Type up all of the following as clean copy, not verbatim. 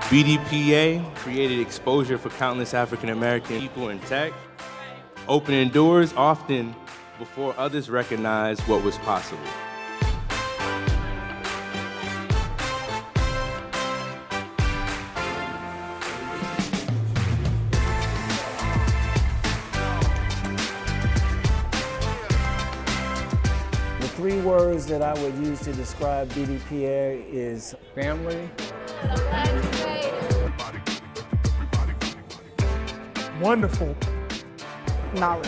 BDPA created exposure for countless African American people in tech, opening doors often before others recognized what was possible. The three words that I would use to describe BDPA is family, wonderful knowledge.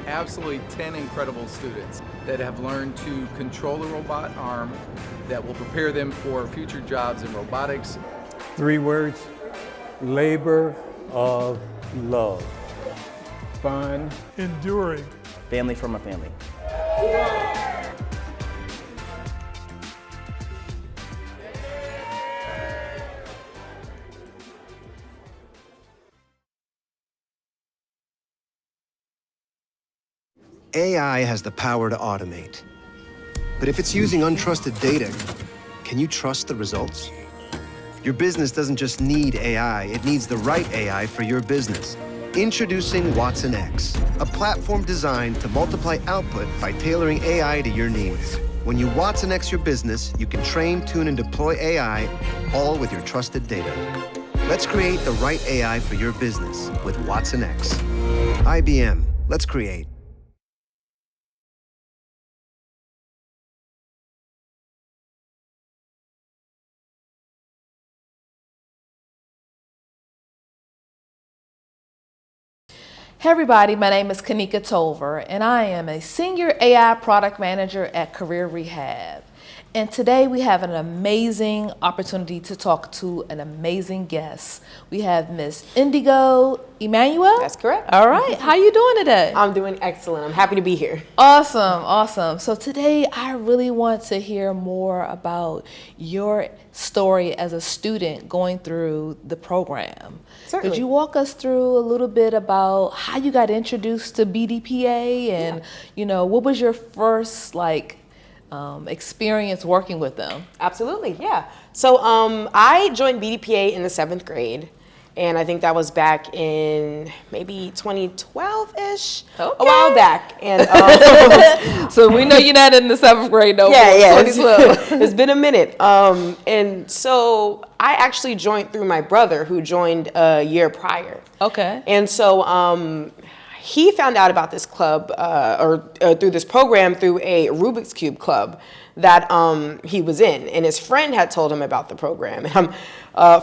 Absolutely 10 incredible students that have learned to control a robot arm that will prepare them for future jobs in robotics. three words, labor of love, fun, Enduring. Family from a family. AI has the power to automate. But if it's using untrusted data, can you trust the results? Your business doesn't just need AI, it needs the right AI for your business. Introducing Watson X, a platform designed to multiply output by tailoring AI to your needs. When you Watson X your business, you can train, tune, and deploy AI, all with your trusted data. Let's create the right AI for your business with Watson X. IBM, let's create. Hey everybody, my name is Kanika Tolver and I am a Senior AI Product Manager at Career Rehab. And today we have an amazing opportunity to talk to an amazing guest. We have Miss Indigo Emanuel. That's correct. All right, how you doing today? I'm doing excellent. I'm happy to be here. Awesome, awesome. So today I really want to hear more about your story as a student going through the program. Certainly. Could you walk us through a little bit about how you got introduced to BDPA and you know, what was your first experience working with them? Absolutely, yeah. So I joined BDPA in the 7th grade. And I think that was back in maybe 2012-ish, a while back. And so we know you're not in the 7th grade no more. Yeah, it's been a minute. And so I actually joined through my brother who joined a year prior. Okay. And so he found out about this club or through this program through a Rubik's Cube club that he was in, and his friend had told him about the program. And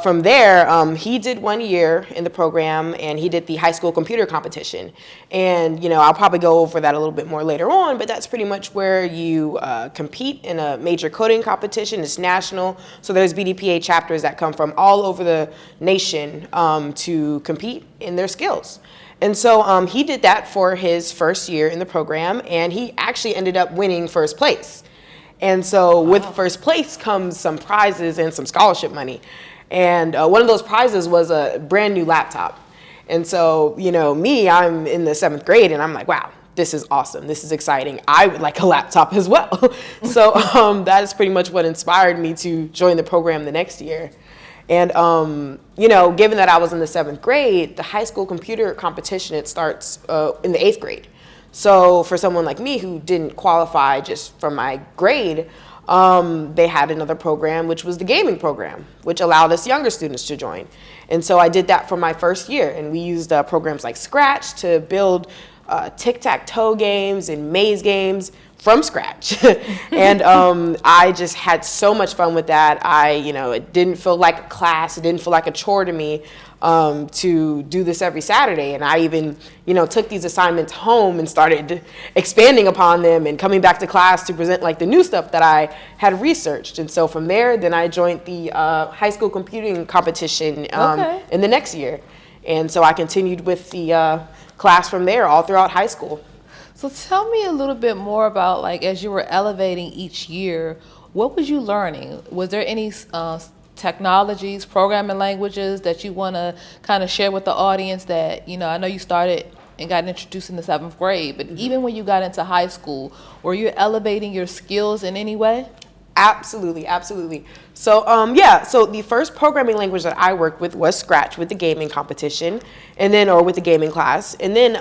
from there, he did 1 year in the program, and he did the high school computer competition. And you know, I'll probably go over that a little bit more later on, but that's pretty much where you compete in a major coding competition. It's national, so there's BDPA chapters that come from all over the nation to compete in their skills. And so he did that for his first year in the program, and he actually ended up winning first place. And so with first place comes some prizes and some scholarship money. And one of those prizes was a brand new laptop. And so, you know, I'm in the 7th grade and I'm like, wow, this is awesome. This is exciting. I would like a laptop as well. So that is pretty much what inspired me to join the program the next year. And, you know, given that I was in the 7th grade, the high school computer competition, it starts in the 8th grade. So for someone like me who didn't qualify just from my grade, they had another program, which was the gaming program, which allowed us younger students to join. And so I did that for my first year. And we used programs like Scratch to build tic-tac-toe games and maze games from scratch. And I just had so much fun with that. It didn't feel like a class. It didn't feel like a chore to me to do this every Saturday. And I even, took these assignments home and started expanding upon them and coming back to class to present like the new stuff that I had researched. And so from there, then I joined the high school computing competition in the next year. And so I continued with the class from there all throughout high school. So tell me a little bit more about, as you were elevating each year, what was you learning? Was there any technologies, programming languages that you want to kind of share with the audience that, you know, I know you started and got introduced in the 7th grade, but even when you got into high school, were you elevating your skills in any way? Absolutely, absolutely. So yeah, so the first programming language that I worked with was Scratch with the gaming competition, and then, or with the gaming class. And then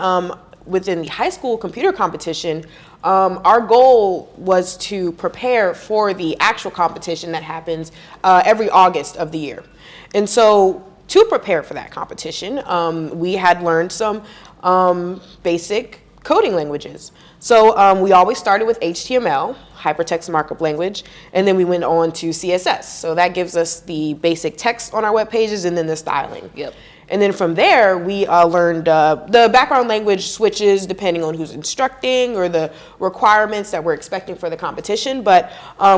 within the high school computer competition, our goal was to prepare for the actual competition that happens every August of the year. And so to prepare for that competition, we had learned some basic coding languages. So we always started with HTML, hypertext markup language, and then we went on to CSS. So that gives us the basic text on our web pages and then the styling. Yep. And then from there, we learned the background language switches depending on who's instructing or the requirements that we're expecting for the competition. But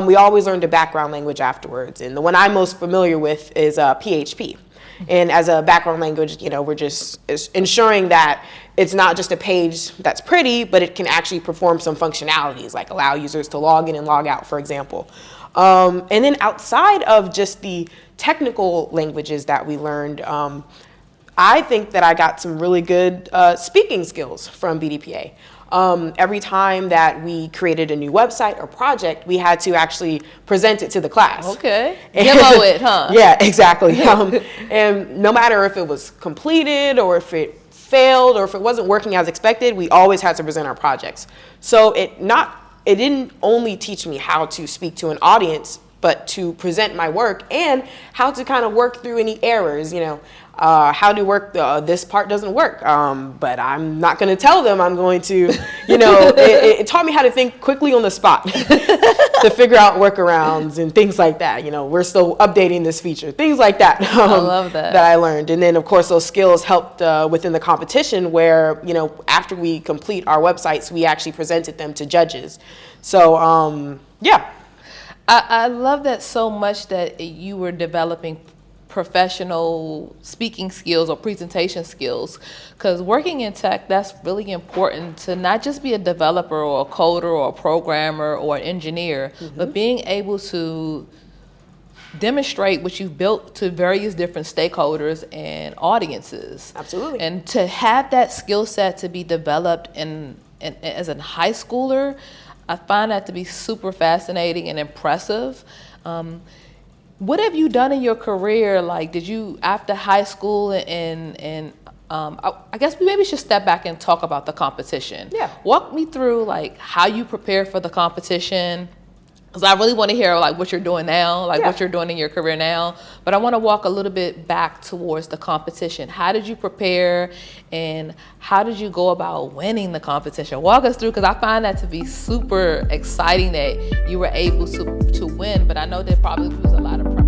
we always learned a background language afterwards. And the one I'm most familiar with is PHP. And as a background language, you know, we're just ensuring that it's not just a page that's pretty, but it can actually perform some functionalities, like allow users to log in and log out, for example. And then outside of just the technical languages that we learned, I think that I got some really good speaking skills from BDPA. Every time that we created a new website or project, we had to actually present it to the class. Okay. Demo it, huh? Yeah, exactly. And no matter if it was completed or if it failed or if it wasn't working as expected, we always had to present our projects. So it didn't only teach me how to speak to an audience, but to present my work and how to kind of work through any errors, you know. How to work, this part doesn't work, but I'm not going to tell them. I'm going to, you know, it taught me how to think quickly on the spot to figure out workarounds and things like that. You know, we're still updating this feature, things like that. I love that. That I learned. And then, of course, those skills helped within the competition where, you know, after we complete our websites, we actually presented them to judges. So, yeah. I love that so much that you were developing professional speaking skills or presentation skills, because working in tech, that's really important to not just be a developer or a coder or a programmer or an engineer, but being able to demonstrate what you've built to various different stakeholders and audiences. Absolutely. And to have that skill set to be developed as a high schooler, I find that to be super fascinating and impressive. What have you done in your career? Like, did you, after high school and I guess we maybe should step back and talk about the competition. Yeah. Walk me through like how you prepare for the competition, because I really want to hear like what you're doing now, like what you're doing in your career now. But I want to walk a little bit back towards the competition. How did you prepare and how did you go about winning the competition? Walk us through, because I find that to be super exciting that you were able to win, but I know there probably was a lot of preparation.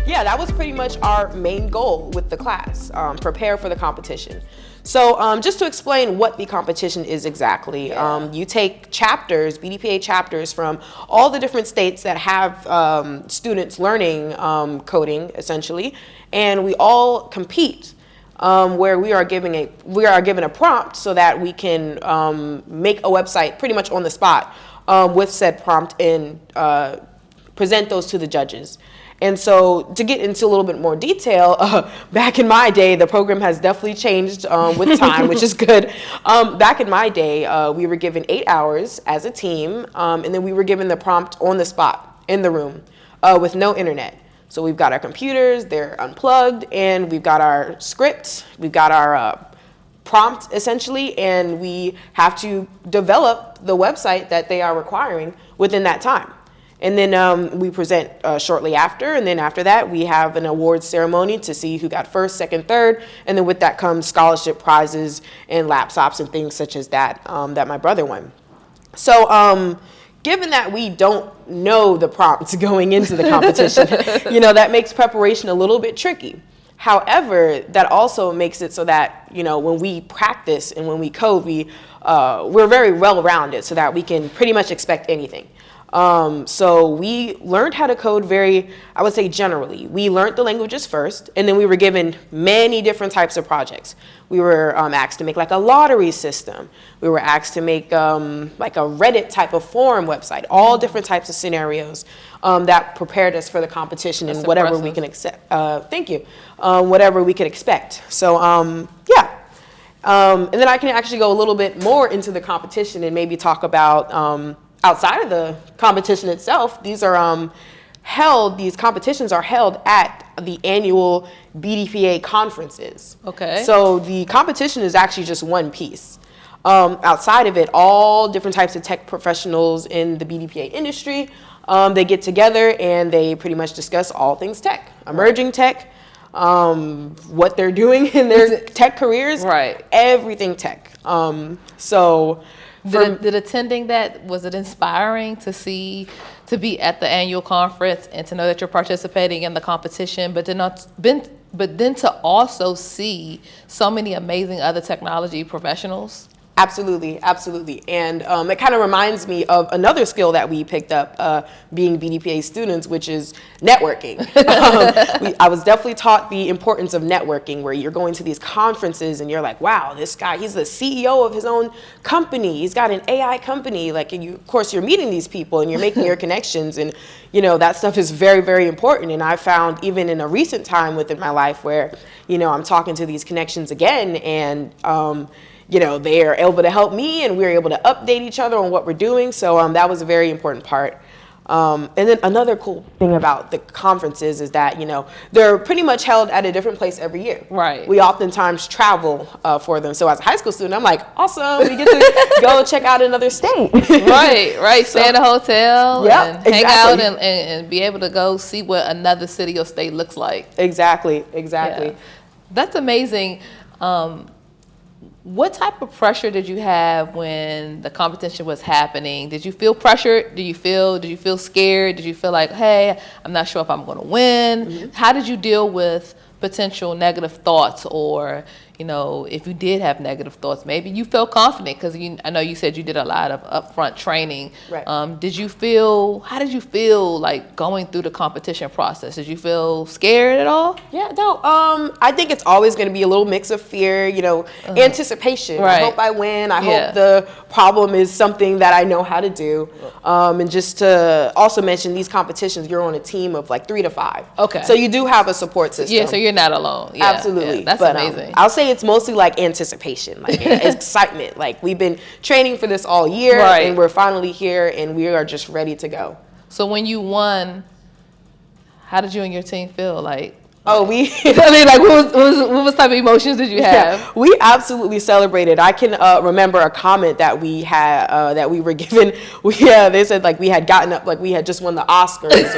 Yeah, that was pretty much our main goal with the class, prepare for the competition. So just to explain what the competition is exactly, you take chapters, BDPA chapters from all the different states that have students learning coding, essentially, and we all compete where we are given a prompt so that we can make a website pretty much on the spot with said prompt and present those to the judges. And so to get into a little bit more detail, back in my day, the program has definitely changed with time, which is good. Back in my day, we were given 8 hours as a team, and then we were given the prompt on the spot, in the room, with no internet. So we've got our computers, they're unplugged, and we've got our script, we've got our prompt, essentially, and we have to develop the website that they are requiring within that time. And then we present shortly after, and then after that we have an awards ceremony to see who got first, second, third, and then with that comes scholarship prizes and laptops and things such as that that my brother won. So given that we don't know the prompts going into the competition, you know, that makes preparation a little bit tricky. However, that also makes it so that, you know, when we practice and when we code, we're very well-rounded so that we can pretty much expect anything. So we learned how to code I would say generally. We learned the languages first, and then we were given many different types of projects. We were asked to make like a lottery system. We were asked to make like a Reddit type of forum website, all different types of scenarios that prepared us for the competition. That's and whatever impressive. we can accept. Thank you. Whatever we could expect. So yeah. And then I can actually go a little bit more into the competition and maybe talk about outside of the competition itself. These competitions are held at the annual BDPA conferences. Okay. So the competition is actually just one piece. Outside of it, all different types of tech professionals in the BDPA industry, they get together and they pretty much discuss all things tech, emerging tech, what they're doing in their tech careers, right? Everything tech. So did attending that, was it inspiring to be at the annual conference and to know that you're participating in the competition, but then to also see so many amazing other technology professionals? Absolutely, absolutely. And it kind of reminds me of another skill that we picked up being BDPA students, which is networking. I was definitely taught the importance of networking, where you're going to these conferences and you're like, wow, this guy, he's the CEO of his own company. He's got an AI company. Like, and of course, you're meeting these people and you're making your connections. And, you know, that stuff is very, very important. And I found even in a recent time within my life where, you know, I'm talking to these connections again and, you know, they are able to help me and we're able to update each other on what we're doing. So that was a very important part. And then another cool thing about the conferences is that, you know, they're pretty much held at a different place every year. Right. We oftentimes travel for them. So as a high school student, I'm like, awesome, we get to go check out another state. Right. Stay in a hotel Yep, and hang out exactly. and be able to go see what another city or state looks like. Exactly. Yeah. That's amazing. What type of pressure did you have when the competition was happening? Did you feel pressured? Did you feel scared? Did you feel like, hey, I'm not sure if I'm going to win? Mm-hmm. How did you deal with potential negative thoughts, or, you know, if you did have negative thoughts, maybe you felt confident because I know you said you did a lot of upfront training. Right. How did you feel like going through the competition process? Did you feel scared at all? Yeah, no, I think it's always going to be a little mix of fear, you know, anticipation. Right. I hope I win. I hope the problem is something that I know how to do. And just to also mention, these competitions, you're on a team of like 3 to 5. Okay. So you do have a support system. Yeah, so you're not alone. Yeah, absolutely. Yeah, that's amazing. I'll say it's mostly like anticipation, like excitement. Like, we've been training for this all year, and we're finally here, and we are just ready to go. So when you won, how did you and your team feel? Like, I mean, like, what type of emotions did you have? Yeah, we absolutely celebrated. I can remember a comment that we had, that we were given. They said like we had gotten up, like we had just won the Oscars.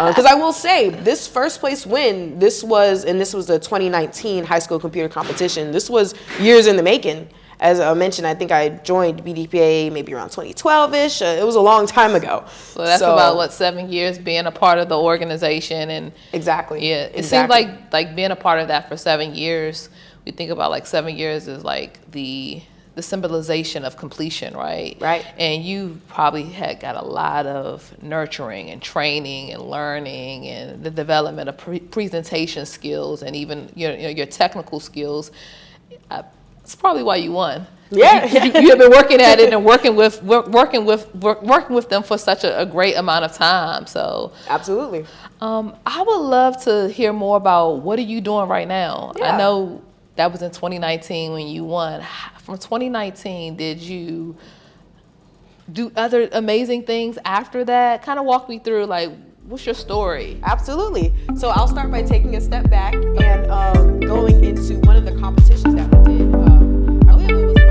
Because I will say, this first place win, this was the 2019 high school computer competition. This was years in the making. As I mentioned, I think I joined BDPA maybe around 2012-ish. It was a long time ago. So that's about, 7 years being a part of the organization. And exactly. Yeah, it seems like being a part of that for 7 years, we think about like 7 years is like the symbolization of completion, right? Right. And you probably had got a lot of nurturing and training and learning and the development of presentation skills and even your technical skills. That's probably why you won. Yeah, you have been working at it and working with them for such a great amount of time. So absolutely. I would love to hear more about what are you doing right now. Yeah. I know that was in 2019 when you won. From 2019, did you do other amazing things after that? Kind of walk me through, like, what's your story? Absolutely. So I'll start by taking a step back and going into one of the competitions that we did. I believe it was my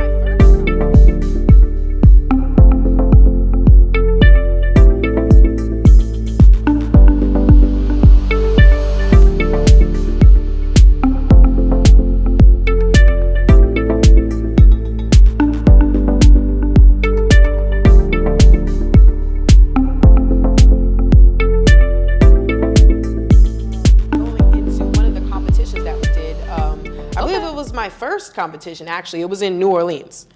competition competition, actually. It was in New Orleans.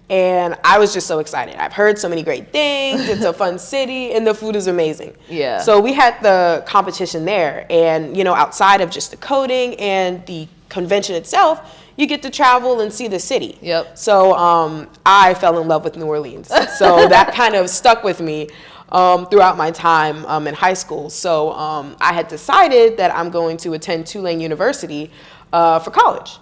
And I was just so excited. I've heard so many great things. It's a fun city, and the food is amazing. Yeah. So we had the competition there, and you know, outside of just the coding and the convention itself, you get to travel and see the city. Yep. So I fell in love with New Orleans. So that kind of stuck with me throughout my time in high school. So I had decided that I'm going to attend Tulane University for college.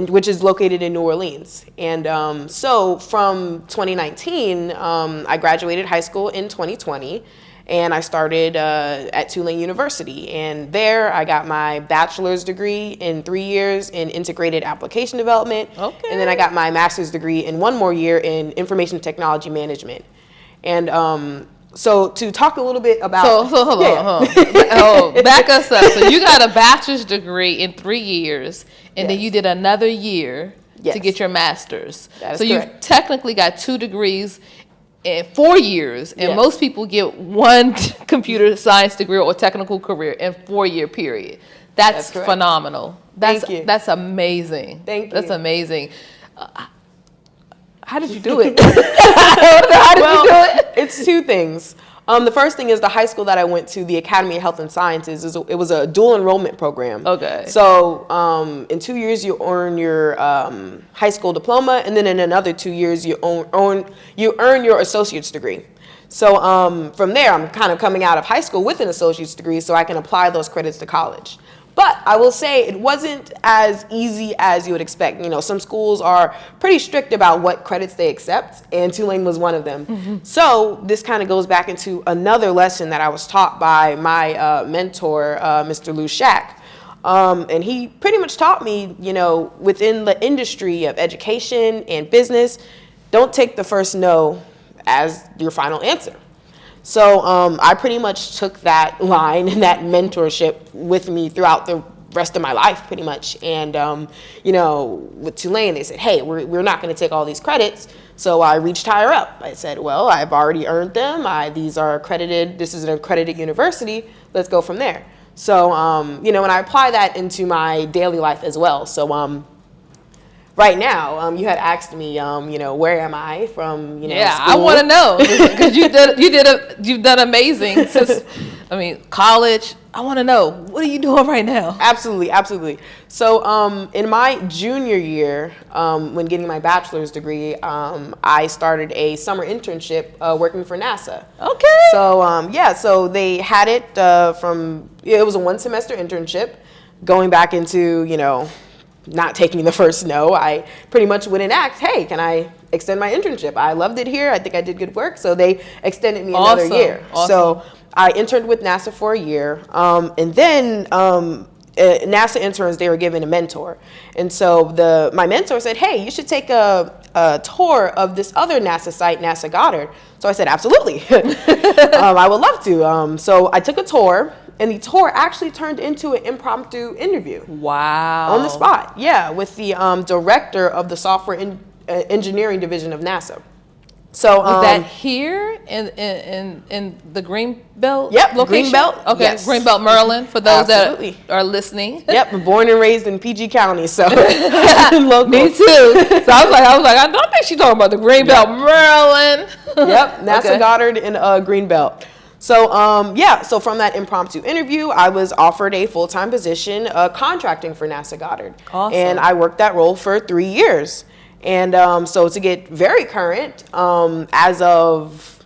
Which is located in New Orleans. And so from 2019, I graduated high school in 2020, and I started at Tulane University. And there I got my bachelor's degree in 3 years in integrated application development. Okay. And then I got my master's degree in 1 more year in information technology management. And so to talk a little bit about... So hold on. Back us up. So you got a bachelor's degree in 3 years, and then you did another year to get your master's. That is so correct. you technically got 2 degrees in 4 years, and most people get 1 computer science degree or technical career in 4-year period. That's phenomenal. Thank you. That's amazing. Thank you. That's amazing. How did you do it? How did you do it? It's 2 things. The first thing is the high school that I went to, the Academy of Health and Sciences, it was a dual enrollment program. Okay. So in 2 years you earn your high school diploma, and then in another 2 years you earn your associate's degree. So from there, I'm kind of coming out of high school with an associate's degree, so I can apply those credits to college. But I will say it wasn't as easy as you would expect. You know, some schools are pretty strict about what credits they accept, and Tulane was one of them. Mm-hmm. So this kind of goes back into another lesson that I was taught by my mentor, Mr. Lou Shack. And he pretty much taught me, you know, within the industry of education and business, don't take the first no as your final answer. So I pretty much took that line and that mentorship with me throughout the rest of my life, pretty much. And, you know, with Tulane, they said, hey, we're not going to take all these credits. So I reached higher up. I said, well, I've already earned them. These are accredited. This is an accredited university. Let's go from there. So, you know, and I apply that into my daily life as well. So, right now, you had asked me, you know, where am I from? You know, yeah, school. I want to know because you've done amazing since, I mean, college. I want to know, what are you doing right now? Absolutely, absolutely. So, in my junior year, when getting my bachelor's degree, I started a summer internship working for NASA. Okay. So, yeah, so they had it it was a 1-semester internship, going back into, you know, not taking the first no. I pretty much would enact, hey, can I extend my internship? I loved it here. I think I did good work. So they extended me another year. Awesome. So I interned with NASA for a year. And then NASA interns, they were given a mentor. And so my mentor said, hey, you should take a tour of this other NASA site, NASA Goddard. So I said, absolutely. I would love to. So I took a tour. And the tour actually turned into an impromptu interview. Wow. On the spot, yeah, with the director of the software engineering division of NASA. So was that here in the Greenbelt? Yep, location? Greenbelt. Okay, Yes. Greenbelt, Maryland. For those Absolutely. that are listening. Yep, born and raised in PG County, so local. Me too. So I was like, I don't think she's talking about the Greenbelt, Maryland. Yep, NASA Goddard in Greenbelt. So, yeah, so from that impromptu interview, I was offered a full-time position contracting for NASA Goddard. Awesome. And I worked that role for 3 years. And so to get very current, as of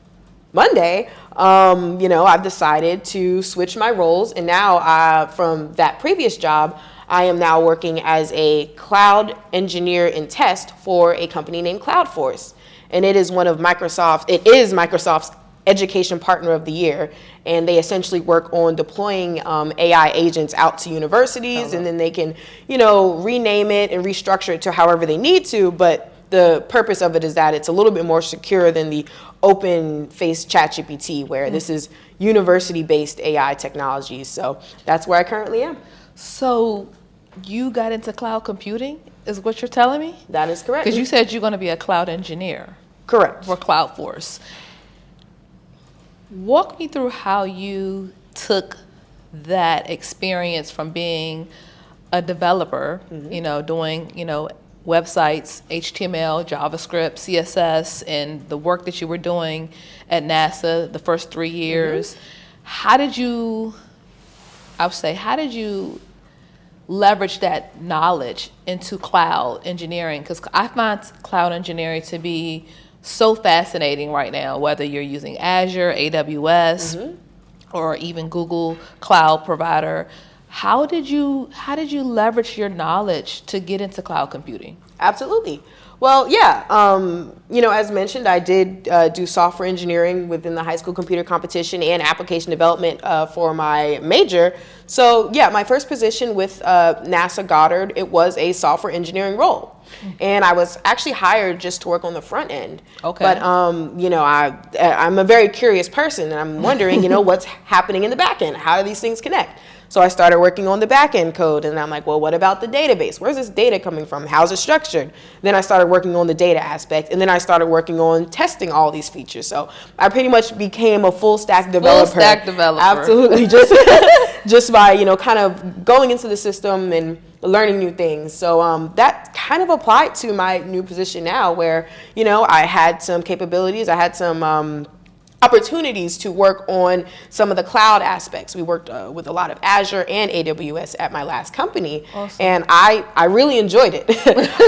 Monday, you know, I've decided to switch my roles. And now from that previous job, I am now working as a cloud engineer and test for a company named Cloudforce. And it is Microsoft's Education Partner of the Year, and they essentially work on deploying AI agents out to universities, and then they can, you know, rename it and restructure it to however they need to, but the purpose of it is that it's a little bit more secure than the open-faced ChatGPT, where this is university-based AI technologies. So that's where I currently am. So you got into cloud computing, is what you're telling me? That is correct. Because you said you're going to be a cloud engineer. Correct. For Cloudforce. Walk me through how you took that experience from being a developer, doing, websites, HTML, JavaScript, CSS, and the work that you were doing at NASA the first 3 years, how did you leverage that knowledge into cloud engineering? Because I find cloud engineering to be so fascinating right now, whether you're using Azure, AWS, or even Google Cloud Provider. How did you leverage your knowledge to get into cloud computing? Absolutely. Well, yeah, as mentioned, I did do software engineering within the high school computer competition and application development for my major. So yeah, my first position with NASA Goddard, it was a software engineering role. And I was actually hired just to work on the front end. Okay. But, I'm a very curious person, and I'm wondering, what's happening in the back end? How do these things connect? So I started working on the back end code, and I'm like, well, what about the database? Where's this data coming from? How's it structured? Then I started working on the data aspect, and then I started working on testing all these features. So I pretty much became a full stack developer. Full stack developer. Absolutely. Just by, kind of going into the system and learning new things. So that kind of applied to my new position now, where, I had some capabilities. I had some opportunities to work on some of the cloud aspects. We worked with a lot of Azure and AWS at my last company. Awesome. And I really enjoyed it.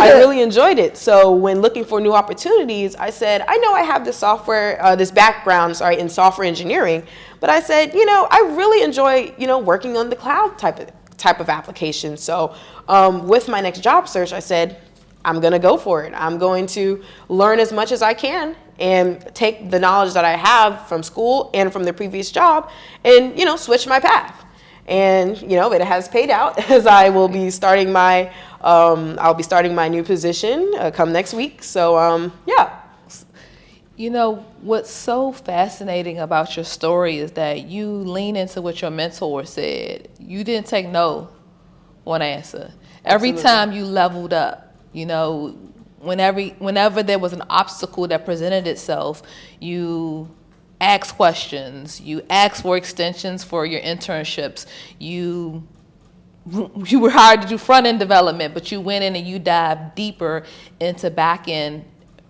I really enjoyed it. So when looking for new opportunities, I said, I know I have this background in software engineering, but I said, I really enjoy, working on the cloud type of application. So with my next job search, I said, I'm going to go for it. I'm going to learn as much as I can and take the knowledge that I have from school and from the previous job and, switch my path. And, it has paid out, as I will be starting my, new position come next week. So, yeah. What's so fascinating about your story is that you lean into what your mentor said. You didn't take no one answer. Every time you leveled up, whenever there was an obstacle that presented itself, you asked questions, you asked for extensions for your internships, you were hired to do front-end development, but you went in and you dived deeper into back-end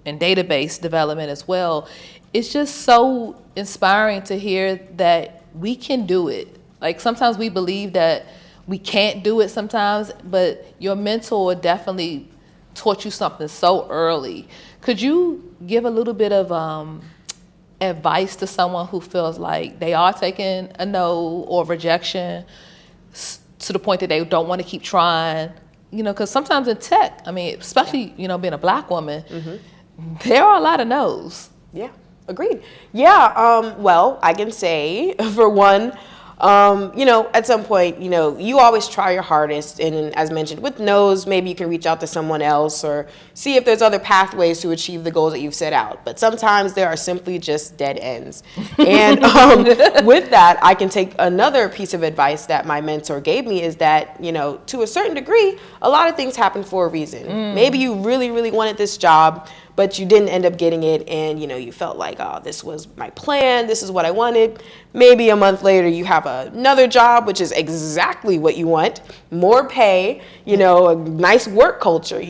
and database development as well. It's just so inspiring to hear that we can do it. Like, sometimes we believe that we can't do it sometimes, but your mentor definitely taught you something so early. Could you give a little bit of advice to someone who feels like they are taking a no or rejection to the point that they don't want to keep trying? Because sometimes in tech, especially, being a Black woman, there are a lot of no's. Yeah, agreed. Yeah, well, I can say, for one, at some point, you always try your hardest. And as mentioned, with no's, maybe you can reach out to someone else or see if there's other pathways to achieve the goals that you've set out. But sometimes there are simply just dead ends. And with that, I can take another piece of advice that my mentor gave me is that, to a certain degree, a lot of things happen for a reason. Maybe you really, really wanted this job, but you didn't end up getting it, and you felt like, oh, this was my plan, this is what I wanted. Maybe a month later you have another job, which is exactly what you want, more pay, a nice work culture.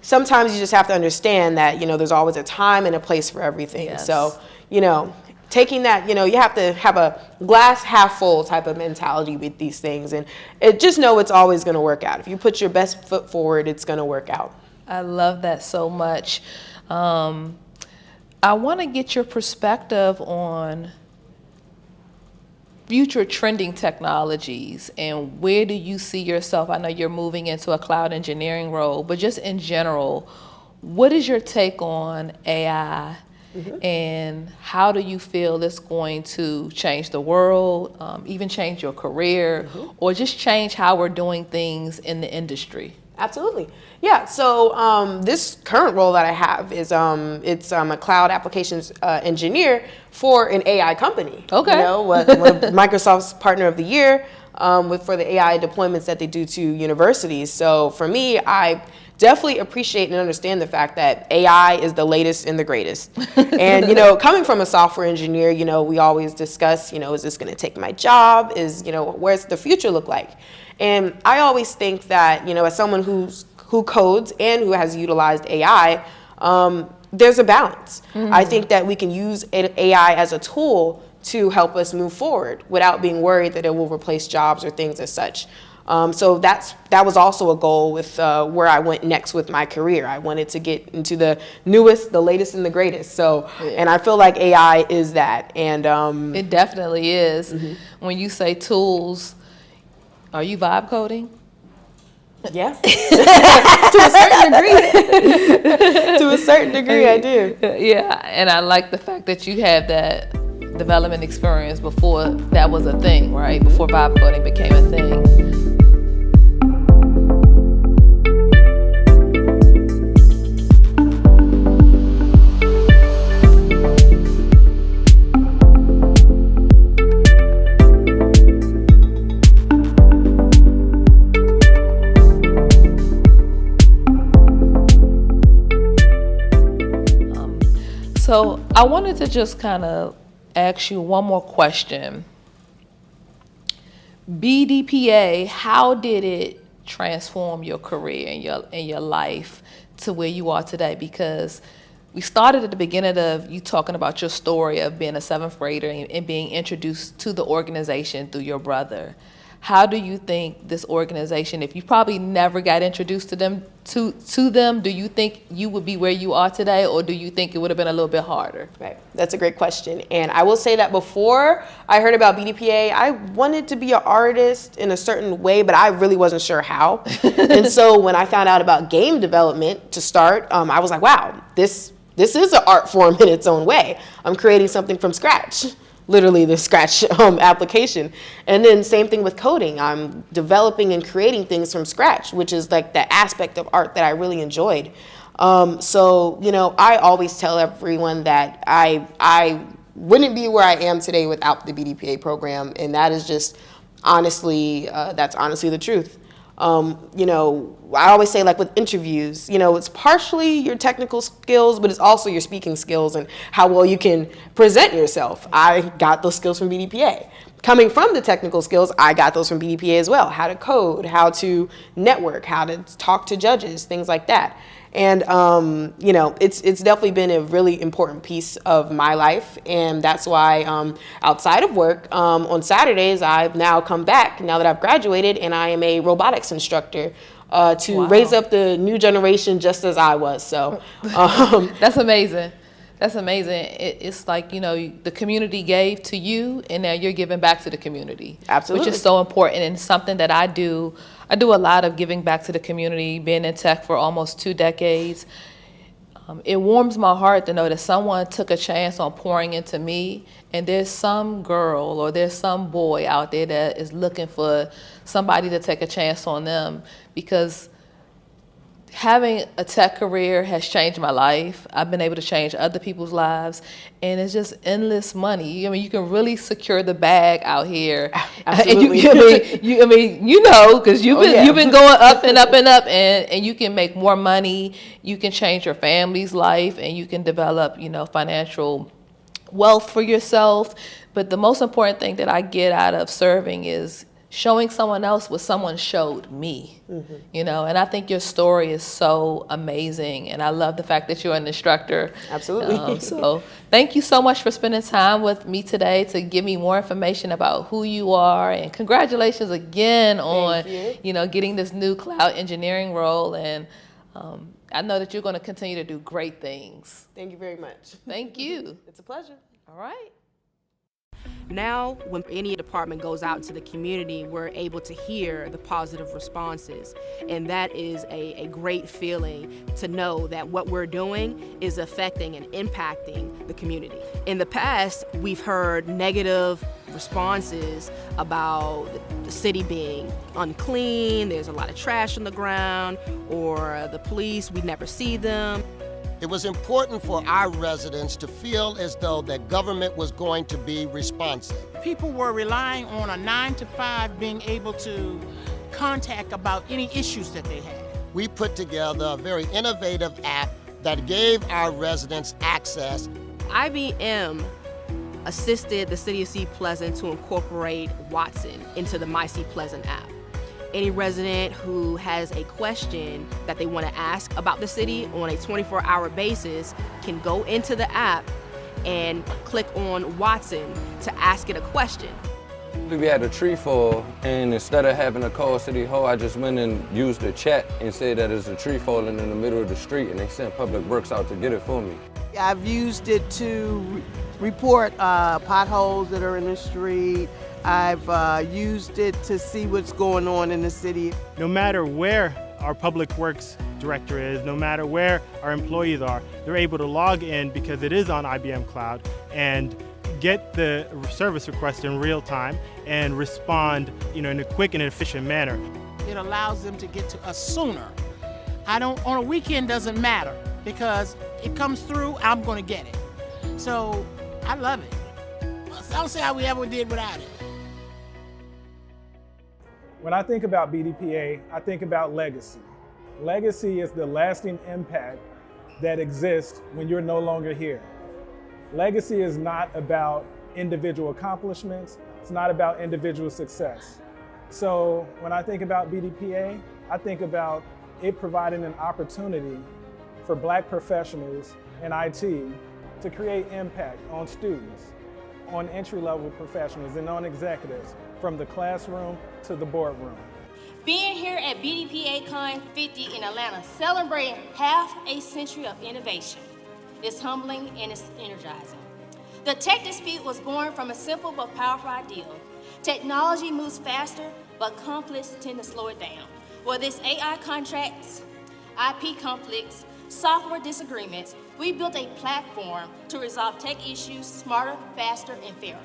Sometimes you just have to understand that, there's always a time and a place for everything. Yes. So, taking that, you have to have a glass half full type of mentality with these things, and just know it's always going to work out. If you put your best foot forward, it's going to work out. I love that so much. I want to get your perspective on future trending technologies and where do you see yourself? I know you're moving into a cloud engineering role, but just in general, what is your take on AI and how do you feel it's going to change the world, even change your career, or just change how we're doing things in the industry? Absolutely. Yeah, so this current role that I have is it's a cloud applications engineer for an AI company. Okay. One of Microsoft's Partner of the Year for the AI deployments that they do to universities. So for me, I definitely appreciate and understand the fact that AI is the latest and the greatest. And, coming from a software engineer, we always discuss, is this going to take my job? Where's the future look like? And I always think that, as someone who codes and who has utilized AI, there's a balance. I think that we can use AI as a tool to help us move forward without being worried that it will replace jobs or things as such. So that was also a goal with where I went next with my career. I wanted to get into the newest, the latest, and the greatest. So, and I feel like AI is that. And it definitely is. When you say tools, are you vibe coding? Yeah, to a certain degree. To a certain degree, I do. Yeah, and I like the fact that you have that development experience before that was a thing, right? Before vibe coding became a thing. So I wanted to just kind of ask you one more question. BDPA, how did it transform your career and your life to where you are today? Because we started at the beginning of you talking about your story of being a 7th grader and being introduced to the organization through your brother. How do you think this organization, if you probably never got introduced to them, do you think you would be where you are today, or do you think it would have been a little bit harder? Right, that's a great question. And I will say that before I heard about BDPA, I wanted to be an artist in a certain way, but I really wasn't sure how. And so when I found out about game development to start, I was like, wow, this is an art form in its own way. I'm creating something from scratch. Literally the scratch application. And then same thing with coding. I'm developing and creating things from scratch, which is like the aspect of art that I really enjoyed. So, I always tell everyone that I wouldn't be where I am today without the BDPA program. And that is just honestly, that's honestly the truth. I always say, like with interviews, it's partially your technical skills, but it's also your speaking skills and how well you can present yourself. I got those skills from BDPA. Coming from the technical skills, I got those from BDPA as well. How to code, how to network, how to talk to judges, things like that. And, it's definitely been a really important piece of my life. And that's why outside of work, on Saturdays, I've now come back, now that I've graduated, and I am a robotics instructor to raise up the new generation just as I was. So that's amazing. That's amazing. It's like, the community gave to you, and now you're giving back to the community. Absolutely. Which is so important, and something that I do. I do a lot of giving back to the community, being in tech for almost 2 decades. It warms my heart to know that someone took a chance on pouring into me, and there's some girl or there's some boy out there that is looking for somebody to take a chance on them, because having a tech career has changed my life. I've been able to change other people's lives, and it's just endless money. I mean, you can really secure the bag out here. Absolutely. Because you've been going up and up and up, and you can make more money. You can change your family's life, and you can develop, financial wealth for yourself. But the most important thing that I get out of serving is showing someone else what someone showed me, and I think your story is so amazing, and I love the fact that you're an instructor. Absolutely. So thank you so much for spending time with me today to give me more information about who you are, and congratulations again on, getting this new cloud engineering role, and I know that you're going to continue to do great things. Thank you very much. Thank you. It's a pleasure. All right. Now, when any department goes out into the community, we're able to hear the positive responses. And that is a great feeling to know that what we're doing is affecting and impacting the community. In the past, we've heard negative responses about the city being unclean, there's a lot of trash on the ground, or the police, we never see them. It was important for our residents to feel as though that government was going to be responsive. People were relying on a 9 to 5 being able to contact about any issues that they had. we put together a very innovative app that gave our residents access. IBM assisted the City of Seat Pleasant to incorporate Watson into the My Seat Pleasant app. Any resident who has a question that they want to ask about the city on a 24-hour basis can go into the app and click on Watson to ask it a question. We had a tree fall, and instead of having to call City Hall, I just went and used the chat and said that there's a tree falling in the middle of the street, and they sent Public Works out to get it for me. I've used it to report potholes that are in the street. I've used it to see what's going on in the city. No matter where our Public Works director is, no matter where our employees are, they're able to log in because it is on IBM Cloud and get the service request in real time and respond, in a quick and efficient manner. It allows them to get to us sooner. On a weekend doesn't matter because it comes through, I'm going to get it. So I love it. I don't see how we ever did without it. When I think about BDPA, I think about legacy. Legacy is the lasting impact that exists when you're no longer here. Legacy is not about individual accomplishments. It's not about individual success. So when I think about BDPA, I think about it providing an opportunity for Black professionals in IT to create impact on students, on entry-level professionals, and on executives, from the classroom to the boardroom. Being here at BDPA Con 50 in Atlanta, celebrating half a century of innovation, is humbling and it's energizing. The Tech Dispute was born from a simple but powerful ideal. Technology moves faster, but conflicts tend to slow it down. Whether it's AI contracts, IP conflicts, software disagreements, we built a platform to resolve tech issues smarter, faster, and fairer.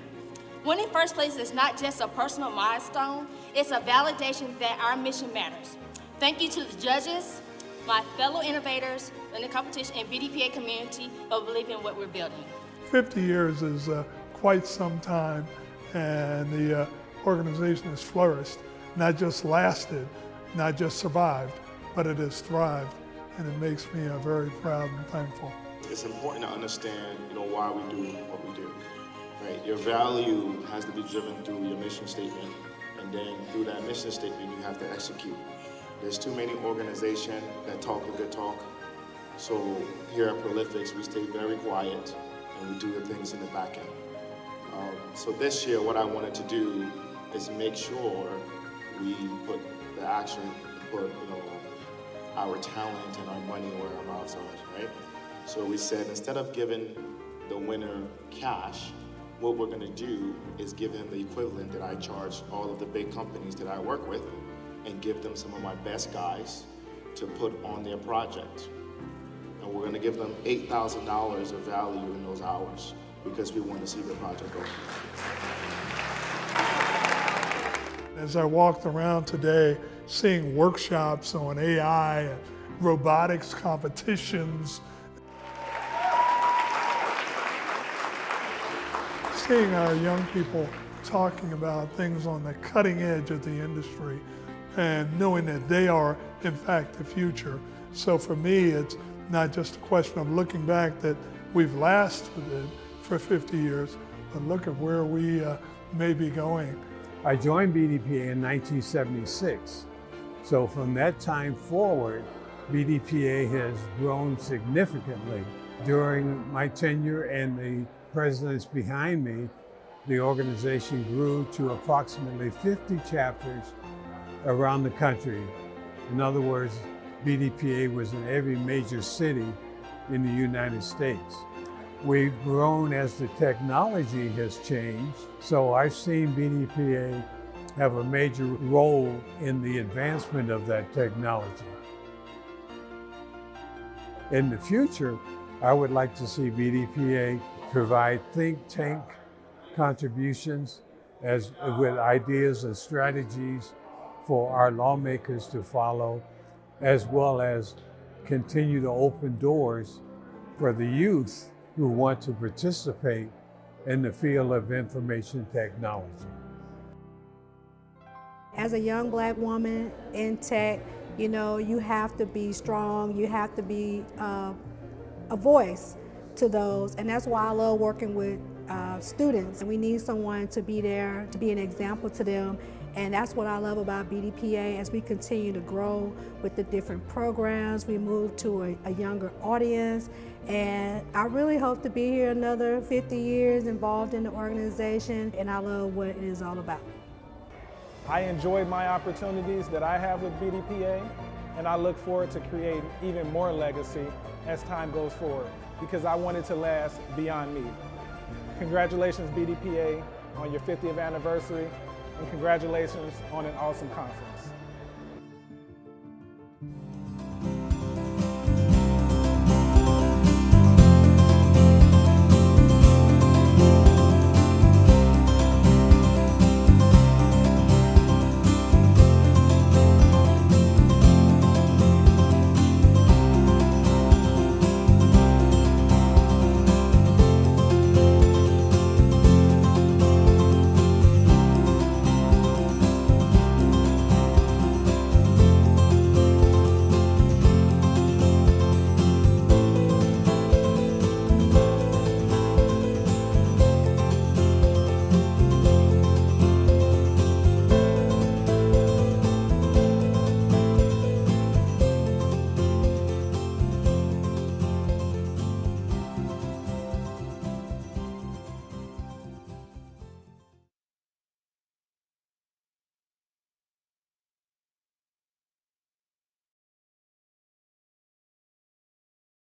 Winning first place is not just a personal milestone, it's a validation that our mission matters. Thank you to the judges, my fellow innovators in the competition and BDPA community for believing in what we're building. 50 years is quite some time, and the organization has flourished, not just lasted, not just survived, but it has thrived, and it makes me very proud and thankful. It's important to understand, why we do what we do. Right? Your value has to be driven through your mission statement, and then through that mission statement, you have to execute. There's too many organizations that talk a good talk. So here at Prolifics, we stay very quiet and we do the things in the back end. So this year, what I wanted to do is make sure we put our talent and our money where our mouths are, right? So we said, instead of giving the winner cash, what we're gonna do is give him the equivalent that I charge all of the big companies that I work with, and give them some of my best guys to put on their project. And we're gonna give them $8,000 of value in those hours because we want to see the project go. As I walked around today, seeing workshops on AI and robotics competitions, seeing our young people talking about things on the cutting edge of the industry and knowing that they are, in fact, the future. So for me, it's not just a question of looking back that we've lasted it for 50 years, but look at where we may be going. I joined BDPA in 1976. So from that time forward, BDPA has grown significantly. During my tenure and the presidents behind me, the organization grew to approximately 50 chapters around the country. In other words, BDPA was in every major city in the United States. We've grown as the technology has changed, so I've seen BDPA have a major role in the advancement of that technology. In the future, I would like to see BDPA provide think tank contributions with ideas and strategies for our lawmakers to follow, as well as continue to open doors for the youth who want to participate in the field of information technology. As a young Black woman in tech, You know, you have to be strong, you have to be a voice to those, and that's why I love working with students. We need someone to be there, to be an example to them, and that's what I love about BDPA. As we continue to grow with the different programs, we move to a younger audience, and I really hope to be here another 50 years involved in the organization, and I love what it is all about. I enjoy my opportunities that I have with BDPA, and I look forward to creating even more legacy as time goes forward, because I want it to last beyond me. Congratulations, BDPA, on your 50th anniversary, and congratulations on an awesome conference.